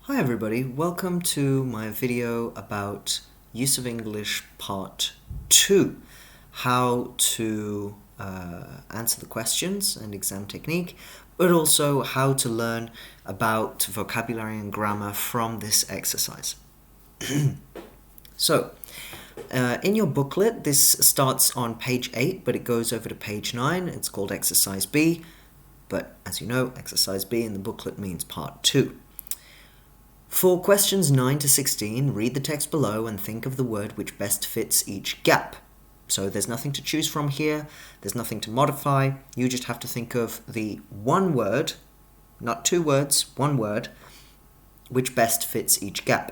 Hi everybody, welcome to my video about Use of English Part 2. How to answer the questions and exam technique, but also how to learn about vocabulary and grammar from this exercise. So, in your booklet, this starts on page 8, but it goes over to page 9. It's called Exercise B, but as you know, Exercise B in the booklet means Part 2. For questions 9 to 16, read the text below and think of the word which best fits each gap. So there's nothing to choose from here, there's nothing to modify, you just have to think of the one word, not two words, one word, which best fits each gap.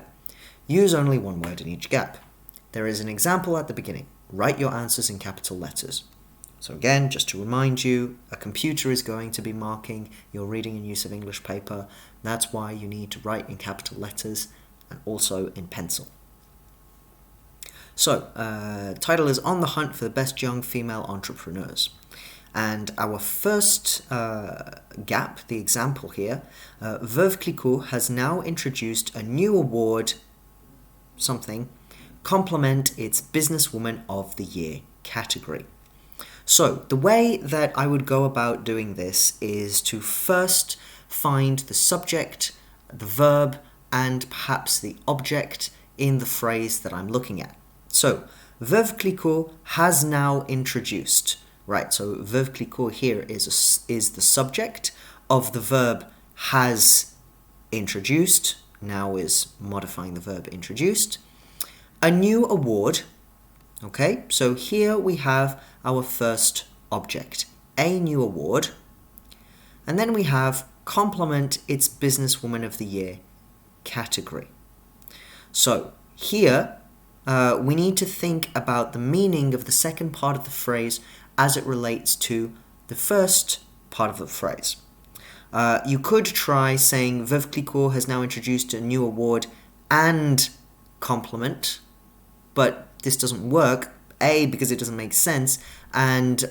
Use only one word in each gap. There is an example at the beginning. Write your answers in capital letters. So again, just to remind you, a computer is going to be marking your reading and use of English paper. That's why you need to write in capital letters and also in pencil. So, title is On the Hunt for the Best Young Female Entrepreneurs. And our first gap, the example here, Veuve Clicquot has now introduced a new award, complement its Businesswoman of the Year category. So the way that I would go about doing this is to first find the subject, the verb, and perhaps the object in the phrase that I'm looking at. So Veuve Clicquot has now introduced, right? So Veuve Clicquot here is the subject of the verb has introduced, now is modifying the verb introduced. A new award. Okay, so here we have our first object, a new award, and then we have complement its Businesswoman of the Year category. So here we need to think about the meaning of the second part of the phrase as it relates to the first part of the phrase. You could try saying Veuve Clicquot has now introduced a new award and complement, but this doesn't work, A, because it doesn't make sense, and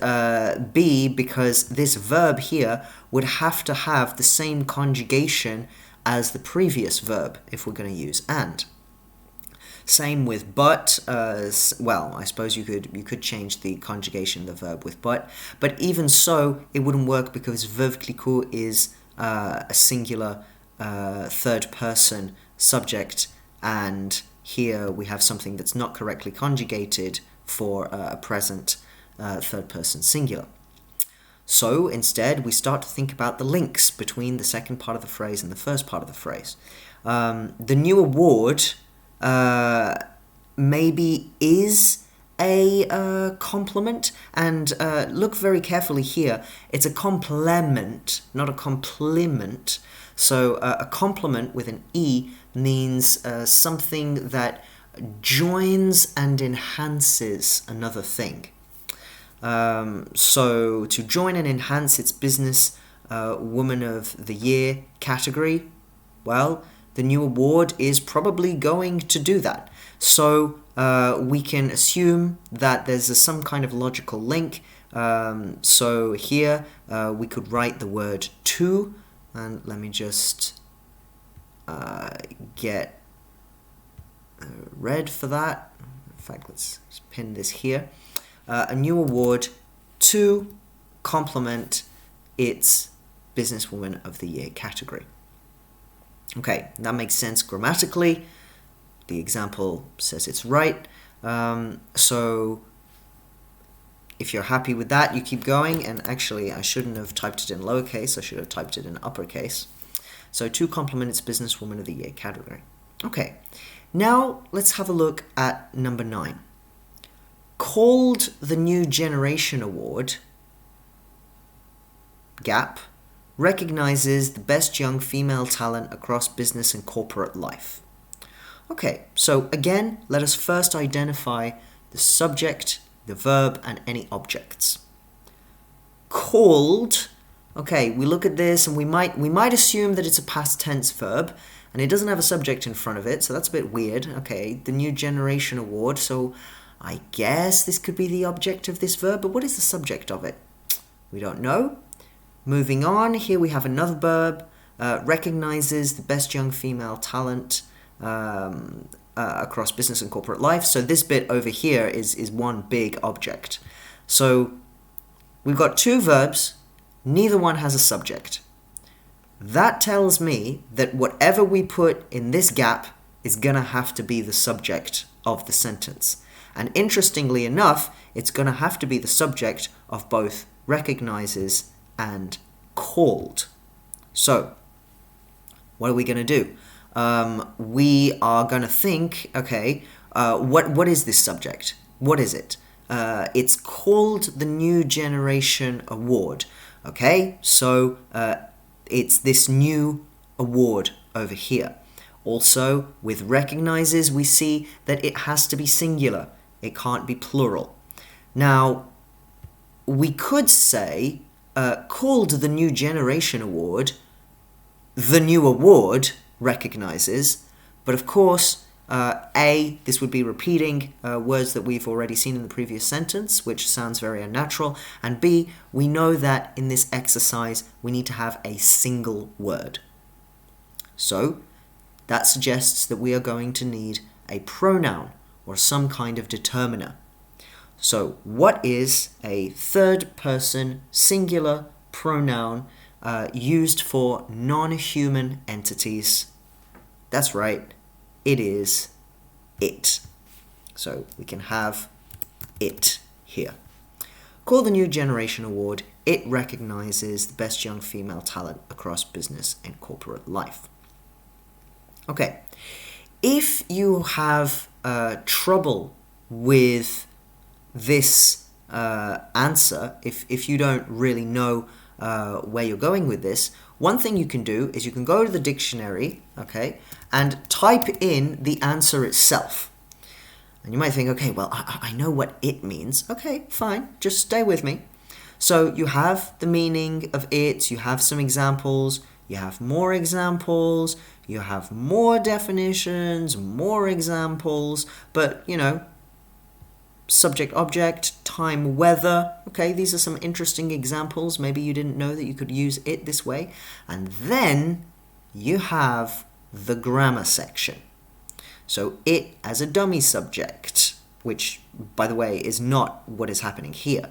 B, because this verb here would have to have the same conjugation as the previous verb if we're going to use and. Same with but, well, I suppose you could change the conjugation of the verb with but even so, it wouldn't work because Veuve Clicquot is a singular third person subject, and here we have something that's not correctly conjugated for a present third person singular. So instead we start to think about the links between the second part of the phrase and the first part of the phrase. The new award maybe is a complement, and look very carefully here, it's a complement, not a compliment. So a complement with an E means something that joins and enhances another thing. So to join and enhance its Business Woman of the Year category, well, the new award is probably going to do that. So we can assume that there's some kind of logical link. So here we could write the word to, and let me just get red for that. In fact, let's pin this here. A new award to complement its Businesswoman of the Year category. Okay, that makes sense grammatically. The example says it's right. So if you're happy with that, you keep going. And actually, I shouldn't have typed it in lowercase. I should have typed it in uppercase. So to complement its Businesswoman of the Year category. Okay, now let's have a look at number 9. Called the New Generation Award, GAP, recognizes the best young female talent across business and corporate life. Okay, so again, let us first identify the subject, the verb, and any objects. Called, okay, we look at this and we might assume that it's a past tense verb, and it doesn't have a subject in front of it, so that's a bit weird. Okay, the New Generation Award, so I guess this could be the object of this verb, but what is the subject of it? We don't know. Moving on, here we have another verb, recognizes the best young female talent across business and corporate life. So this bit over here is one big object. So we've got two verbs, neither one has a subject. That tells me that whatever we put in this gap is going to have to be the subject of the sentence. And interestingly enough, it's going to have to be the subject of both recognizes and called. So, what are we going to do? We are going to think, okay, what is this subject? What is it? It's called the New Generation Award. Okay, so it's this new award over here. Also, with recognizes, we see that it has to be singular. It can't be plural. Now, we could say, called the New Generation Award, the new award recognizes, but of course, this would be repeating words that we've already seen in the previous sentence, which sounds very unnatural, and B, we know that in this exercise, we need to have a single word. So, that suggests that we are going to need a pronoun or some kind of determiner. So, what is a third-person singular pronoun used for non-human entities? That's right, it is it. So, we can have it here. Called the New Generation Award, it recognizes the best young female talent across business and corporate life. Okay, if you have trouble with this answer, if you don't really know where you're going with this, one thing you can do is you can go to the dictionary, okay, and type in the answer itself. And you might think, okay, well, I know what it means. Okay, fine, just stay with me. So you have the meaning of it, you have some examples, you have more examples, you have more definitions, more examples, but, subject, object, time, weather. Okay, these are some interesting examples. Maybe you didn't know that you could use it this way. And then you have the grammar section. So it as a dummy subject, which, by the way, is not what is happening here.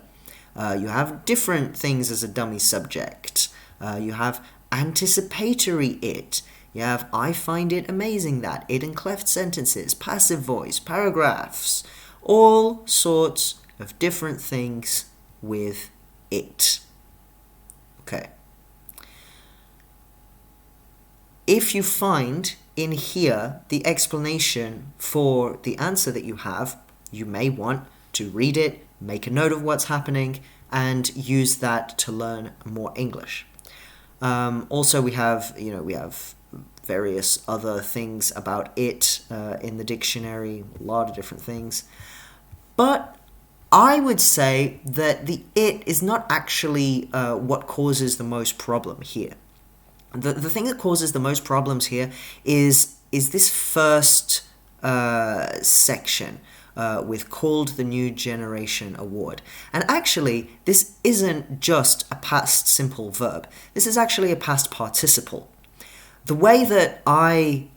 You have different things as a dummy subject. You have anticipatory it. You have I find it amazing that, it in cleft sentences, passive voice, paragraphs, all sorts of different things with it. Okay. If you find in here the explanation for the answer that you have, you may want to read it, make a note of what's happening, and use that to learn more English. Also, we have various other things about it in the dictionary, a lot of different things. But I would say that the it is not actually what causes the most problem here. The thing that causes the most problems here is this first section with called the New Generation Award. And actually, this isn't just a past simple verb. This is actually a past participle. The way that I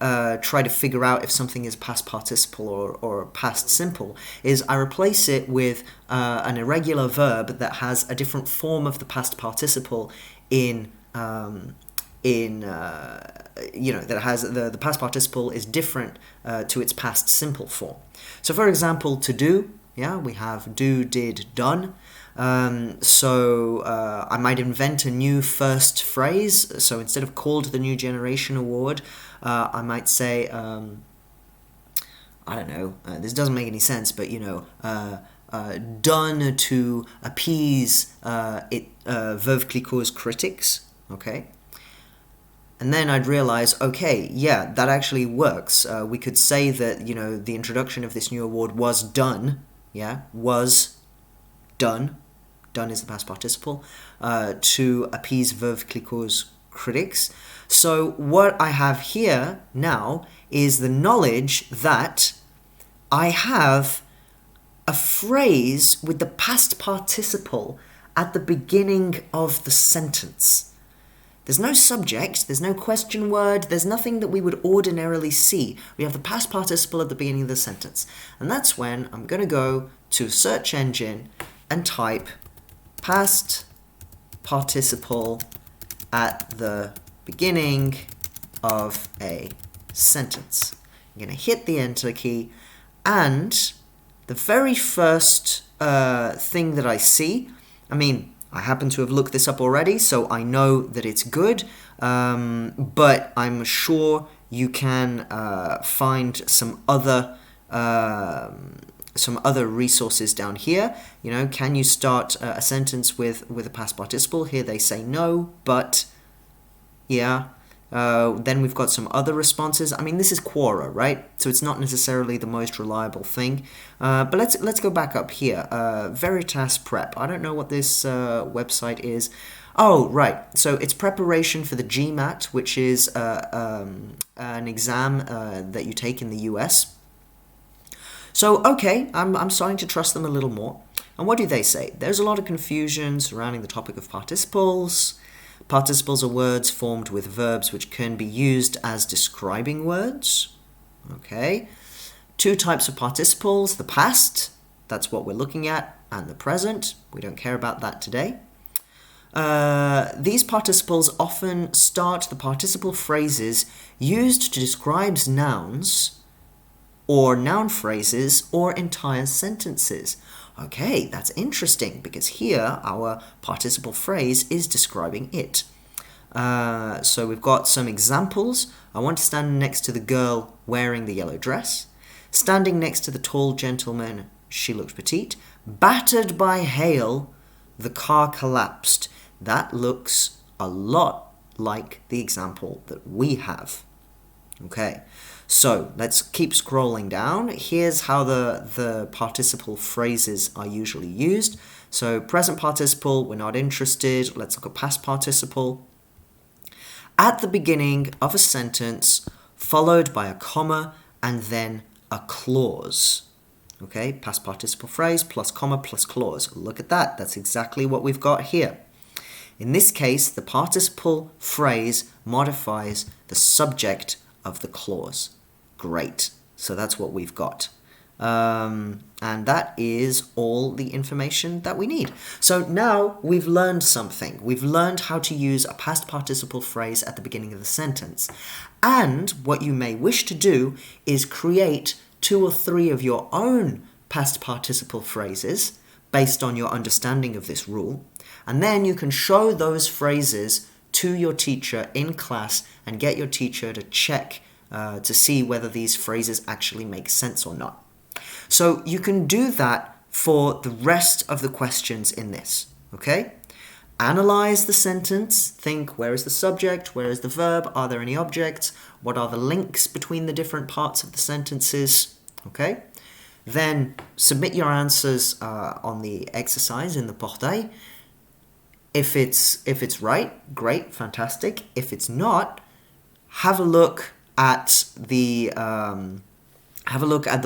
try to figure out if something is past participle or past simple is I replace it with an irregular verb that has a different form of the past participle that has the past participle is different to its past simple form. So for example, to do, we have do, did, done. So I might invent a new first phrase. So instead of called the New Generation Award, I might say, I don't know, this doesn't make any sense, but done to appease Veuve Clicquot's critics, okay? And then I'd realize, okay, yeah, that actually works. We could say that, the introduction of this new award was done, was done. Done is the past participle, to appease Veuve Clicquot's critics. So what I have here now is the knowledge that I have a phrase with the past participle at the beginning of the sentence. There's no subject, there's no question word, there's nothing that we would ordinarily see. We have the past participle at the beginning of the sentence. And that's when I'm going to go to a search engine and type past participle at the beginning of a sentence. I'm going to hit the enter key, and the very first thing that I see, I happen to have looked this up already, so I know that it's good, but I'm sure you can find some other resources down here. Can you start a sentence with a past participle? Here they say no, but yeah. Then we've got some other responses. This is Quora, right? So it's not necessarily the most reliable thing. But let's go back up here. Veritas Prep. I don't know what this website is. Oh, right. So it's preparation for the GMAT, which is an exam that you take in the US. So, okay, I'm starting to trust them a little more. And what do they say? There's a lot of confusion surrounding the topic of participles. Participles are words formed with verbs which can be used as describing words. Okay. Two types of participles, the past, that's what we're looking at, and the present. We don't care about that today. These participles often start the participle phrases used to describe nouns or noun phrases or entire sentences. Okay, that's interesting because here our participle phrase is describing it. So we've got some examples. I want to stand next to the girl wearing the yellow dress. Standing next to the tall gentleman, she looked petite. Battered by hail, the car collapsed. That looks a lot like the example that we have. Okay, so let's keep scrolling down. Here's how the participle phrases are usually used. So present participle, we're not interested. Let's look at past participle. At the beginning of a sentence, followed by a comma and then a clause. Okay, past participle phrase plus comma plus clause. Look at that. That's exactly what we've got here. In this case, the participle phrase modifies the subject of the clause. Great. So that's what we've got. And that is all the information that we need. So now we've learned something. We've learned how to use a past participle phrase at the beginning of the sentence. And what you may wish to do is create 2 or 3 of your own past participle phrases based on your understanding of this rule. And then you can show those phrases to your teacher in class and get your teacher to check to see whether these phrases actually make sense or not. So you can do that for the rest of the questions in this, okay? Analyze the sentence, think where is the subject, where is the verb, are there any objects, what are the links between the different parts of the sentences, okay? Then submit your answers on the exercise in the portail. If it's right, great, fantastic. If it's not, have a look at the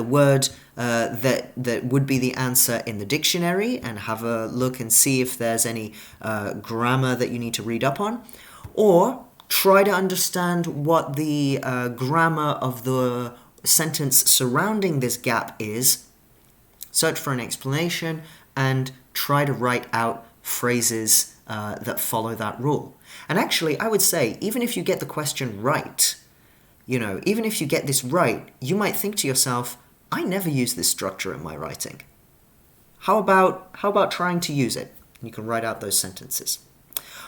word that would be the answer in the dictionary, and have a look and see if there's any grammar that you need to read up on, or try to understand what the grammar of the sentence surrounding this gap is. Search for an explanation and try to write out phrases that follow that rule. And actually, I would say, even if you get the question right, even if you get this right, you might think to yourself, I never use this structure in my writing. How about trying to use it? You can write out those sentences.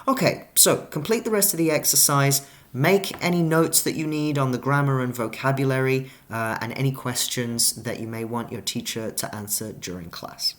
Okay, so complete the rest of the exercise. Make any notes that you need on the grammar and vocabulary and any questions that you may want your teacher to answer during class.